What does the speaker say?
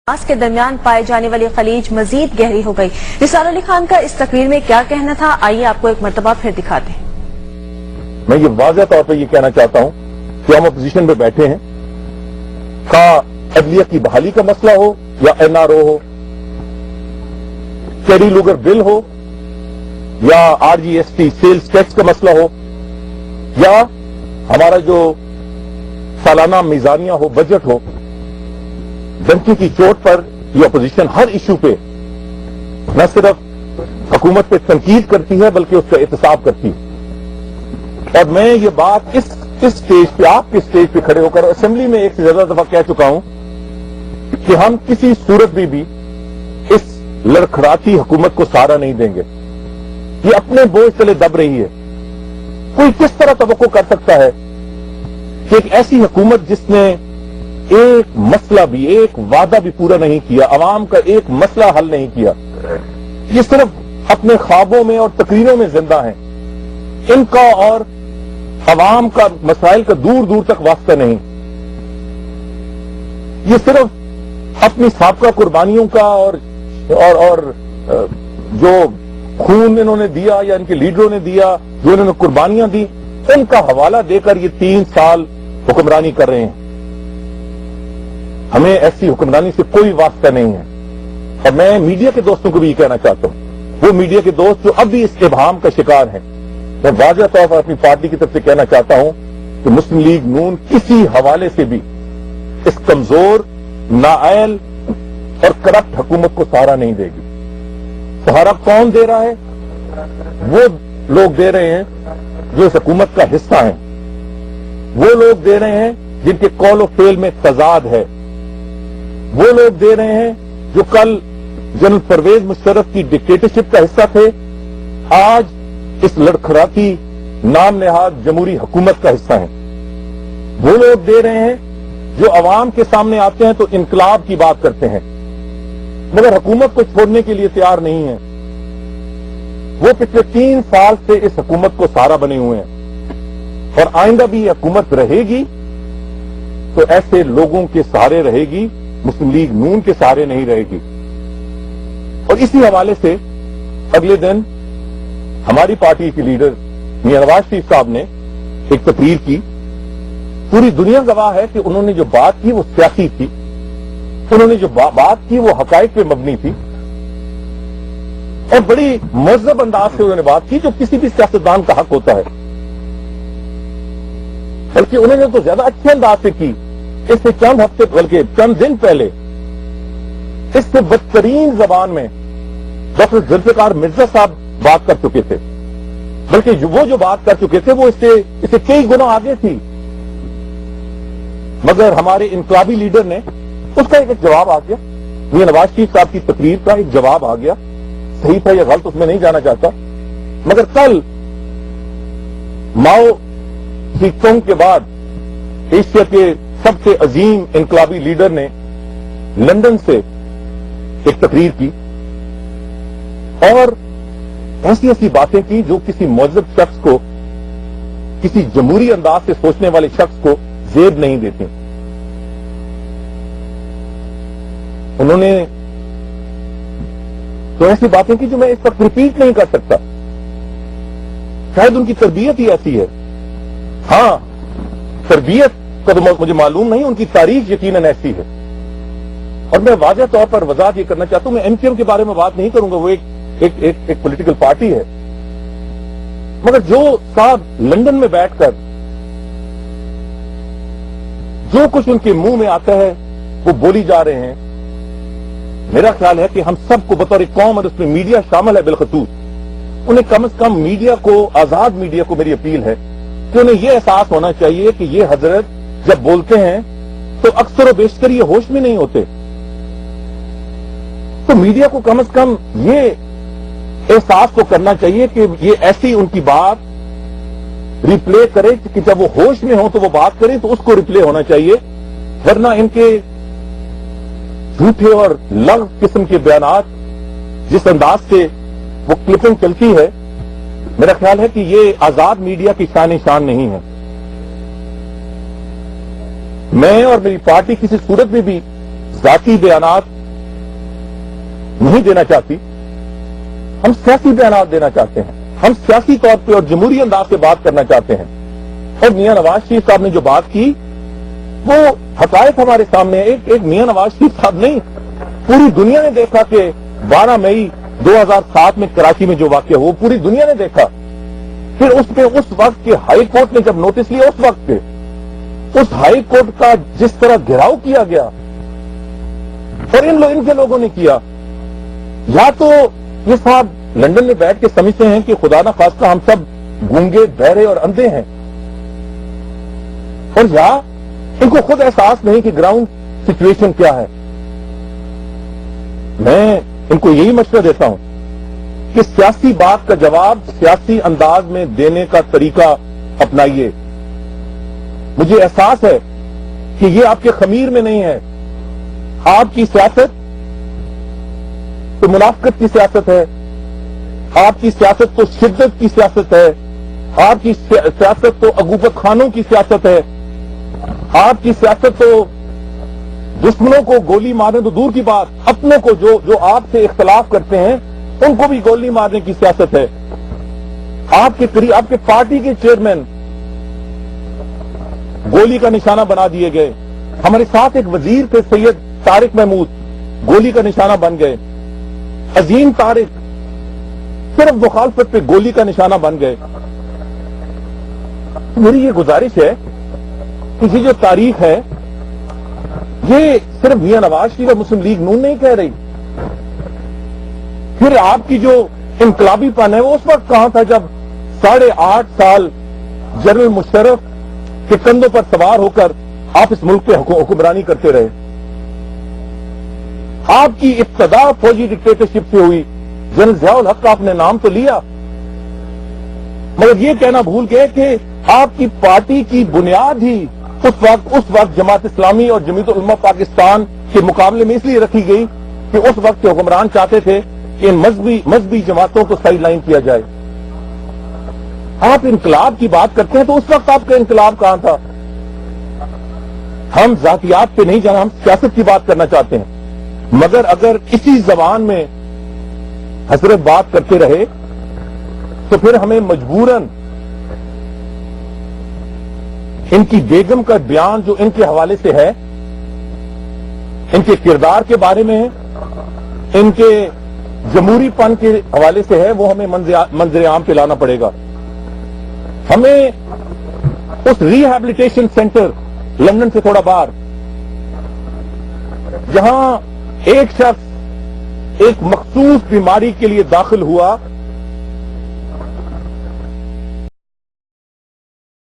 के दरमियान पाए जाने वाली खलीज मजीद गहरी हो गई। निसार अली खान का इस तकरीर में क्या कहना था, आइए आपको एक मरतबा फिर दिखाते हैं। मैं ये वाज़ेह तौर पे ये कहना चाहता हूं कि हम अपोजिशन में बैठे हैं, का अदलिया की बहाली का मसला हो या एनआरओ हो, कैरी लूगर बिल हो या आरजीएसटी सेल्स टैक्स का मसला हो, या हमारा जो सालाना मीजानिया हो, बजट हो, डंकी की चोट पर ये अपोजिशन हर इशू पे न सिर्फ हुकूमत पे तनकीद करती है बल्कि उसका एहतसाब करती है। और मैं ये बात इस स्टेज पे, आपके स्टेज पे खड़े होकर असेंबली में एक से ज्यादा दफा कह चुका हूं कि हम किसी सूरत में भी इस लड़खड़ाती हुकूमत को सहारा नहीं देंगे। ये अपने बोझ तले दब रही है। कोई किस तरह तवक्को कर सकता है कि एक ऐसी हुकूमत जिसने एक मसला भी, एक वादा भी पूरा नहीं किया, अवाम का एक मसला हल नहीं किया, ये सिर्फ अपने ख्वाबों में और तकरीरों में जिंदा हैं, इनका और अवाम का मसाइल का दूर दूर तक वास्ता नहीं, ये सिर्फ अपनी साबका कुर्बानियों का और जो खून इन्होंने दिया या इनके लीडरों ने दिया, जो इन्होंने कुर्बानियां दी, उनका हवाला देकर ये 3 साल हुक्मरानी कर रहे हैं। हमें ऐसी हुक्मरानी से कोई वास्ता नहीं है। और मैं मीडिया के दोस्तों को भी ये कहना चाहता हूं, वो मीडिया के दोस्त जो अब भी इस इबाहम का शिकार हैं, मैं वाज़ेह तौर पर अपनी पार्टी की तरफ से कहना चाहता हूं कि मुस्लिम लीग नून किसी हवाले से भी इस कमजोर, नाअहल और करप्ट हुकूमत को सहारा नहीं देगी। सहारा कौन दे रहा है? वो लोग दे रहे हैं जो इस हुकूमत का हिस्सा हैं, वो लोग दे रहे हैं जिनके कौल और फेल में तजाद है, वो लोग दे रहे हैं जो कल जनरल परवेज मुशर्रफ की डिक्टेटरशिप का हिस्सा थे, आज इस लड़खड़ाती नाम नेहाद जमहूरी हुकूमत का हिस्सा हैं। वो लोग दे रहे हैं जो अवाम के सामने आते हैं तो इनकलाब की बात करते हैं मगर हुकूमत को छोड़ने के लिए तैयार नहीं है। वो पिछले 3 साल से इस हुकूमत को सहारा बने हुए हैं और आइंदा भी ये हुकूमत रहेगी तो ऐसे लोगों के सहारे रहेगी, मुस्लिम लीग नून के सहारे नहीं रहेगी। और इसी हवाले से अगले दिन हमारी पार्टी के लीडर मियां नवाज शरीफ साहब ने एक तकरीर की। पूरी दुनिया गवाह है कि उन्होंने जो बात की वो सियासी थी, उन्होंने जो बात की वो हकायक पे मबनी थी और बड़ी महज़ब अंदाज से उन्होंने बात की जो किसी भी सियासतदान का हक होता है। बल्कि उन्होंने तो ज्यादा अच्छे अंदाज से की। इससे चंद हफ्ते बल्कि चंद दिन पहले इससे बदतरीन जबान में डॉक्टर जुल्फिकार मिर्जा साहब बात कर चुके थे, बल्कि वो जो बात कर चुके थे वो इससे कई गुना आगे थी। मगर हमारे इनकलाबी लीडर ने उसका एक जवाब आ गया, मियां नवाज शरीफ साहब की तकरीर का एक जवाब आ गया। सही था या गलत उसमें नहीं जाना चाहता, मगर कल माओ सीखों के बाद एशिया के सबसे अजीम इनकलाबी लीडर ने लंदन से एक तकरीर की और ऐसी ऐसी बातें की जो किसी मुअज़्ज़ब शख्स को, किसी जमहूरी अंदाज से सोचने वाले शख्स को जेब नहीं देती। उन्होंने तो ऐसी बातें की जो मैं इस वक्त रिपीट नहीं कर सकता, शायद उनकी तरबियत ही ऐसी है। हां, तरबियत का तो मुझे मालूम नहीं, उनकी तारीख यकीनन ऐसी है। और मैं वाज़ेह तौर पर वजाहत ये करना चाहता हूं, मैं एमक्यूएम के बारे में बात नहीं करूंगा, वो एक पॉलिटिकल पार्टी है, मगर जो साहब लंदन में बैठकर जो कुछ उनके मुंह में आता है वो बोली जा रहे हैं, मेरा ख्याल है कि हम सबको बतौर एक कौम, और उसमें मीडिया शामिल है बिलखसूस, उन्हें कम से कम मीडिया को, आजाद मीडिया को मेरी अपील है कि उन्हें यह एहसास होना चाहिए कि ये हजरत जब बोलते हैं तो अक्सर और बेशतर ये होश में नहीं होते। तो मीडिया को कम से कम ये एहसास को करना चाहिए कि ये ऐसी उनकी बात रिप्ले करे कि जब वो होश में हो तो वो बात करें तो उसको रिप्ले होना चाहिए, वरना इनके झूठे और लग किस्म के बयानात जिस अंदाज से वो क्लिपिंग चलती है, मेरा ख्याल है कि ये आजाद मीडिया की शान नहीं है। मैं और मेरी पार्टी किसी सूरत में भी जाती बयानात نہیں دینا چاہتی. ہم سیاسی بیانات دینا چاہتے ہیں, ہم سیاسی طور پہ اور جمہوری انداز سے بات کرنا چاہتے ہیں. اور میاں نواز شریف صاحب نے جو بات کی وہ حقائق ہمارے سامنے. ایک میاں نواز شریف صاحب نہیں, پوری دنیا نے دیکھا کہ 12 مئی 2007 میں کراچی میں جو واقعہ ہوا پوری دنیا نے دیکھا. پھر اس وقت کے ہائی کورٹ نے جب نوٹس لیا, اس وقت پہ اس ہائی کورٹ کا جس طرح گھیراؤ کیا گیا اور ان کے لوگوں نے کیا, یا تو یہ صاحب لندن میں بیٹھ کے سمجھتے ہیں کہ خدا نہ خواستہ ہم سب گونگے, بہرے اور اندھے ہیں, اور یا ان کو خود احساس نہیں کہ گراؤنڈ سچویشن کیا ہے. میں ان کو یہی مشورہ دیتا ہوں کہ سیاسی بات کا جواب سیاسی انداز میں دینے کا طریقہ اپنائیے. مجھے احساس ہے کہ یہ آپ کے خمیر میں نہیں ہے. آپ کی سیاست تو منافقت کی سیاست ہے, آپ کی سیاست تو شدت کی سیاست ہے, آپ کی سیاست تو عقوبت خانوں کی سیاست ہے, آپ کی سیاست تو دشمنوں کو گولی مارنے تو دور کی بات, اپنوں کو جو آپ سے اختلاف کرتے ہیں ان کو بھی گولی مارنے کی سیاست ہے. آپ کے پارٹی کے چیئرمین گولی کا نشانہ بنا دیے گئے. ہمارے ساتھ ایک وزیر تھے سید طارق محمود, گولی کا نشانہ بن گئے. عظیم طارق صرف مخالفت پہ گولی کا نشانہ بن گئے. میری یہ گزارش ہے کہ یہ جو تاریخ ہے یہ صرف میاں نواز شریف اور مسلم لیگ نون نہیں کہہ رہی. پھر آپ کی جو انقلابی پن ہے وہ اس وقت کہاں تھا جب 8.5 سال جنرل مشرف کے کندھوں پر سوار ہو کر آپ اس ملک پہ حکمرانی کرتے رہے. آپ کی ابتدا فوجی ڈکٹیٹرشپ سے ہوئی. جنرل ضیاء الحق کا آپ نے نام تو لیا, مگر یہ کہنا بھول گئے کہ آپ کی پارٹی کی بنیاد ہی اس وقت جماعت اسلامی اور جمعیت العلماء پاکستان کے مقابلے میں اس لیے رکھی گئی کہ اس وقت کے حکمران چاہتے تھے کہ ان مذہبی جماعتوں کو سائیڈ لائن کیا جائے. آپ انقلاب کی بات کرتے ہیں تو اس وقت آپ کا انقلاب کہاں تھا؟ ہم ذاتیات پہ نہیں جانا, ہم سیاست کی بات کرنا چاہتے ہیں. مگر اگر اسی زبان میں حضرت بات کرتے رہے تو پھر ہمیں مجبوراً ان کی بیگم کا بیان جو ان کے حوالے سے ہے, ان کے کردار کے بارے میں ہے, ان کے جمہوری پن کے حوالے سے ہے, وہ ہمیں منظر عام پہ لانا پڑے گا. ہمیں اس ریہیبلیٹیشن سینٹر لندن سے تھوڑا باہر, جہاں ایک شخص ایک مخصوص بیماری کے لیے داخل ہوا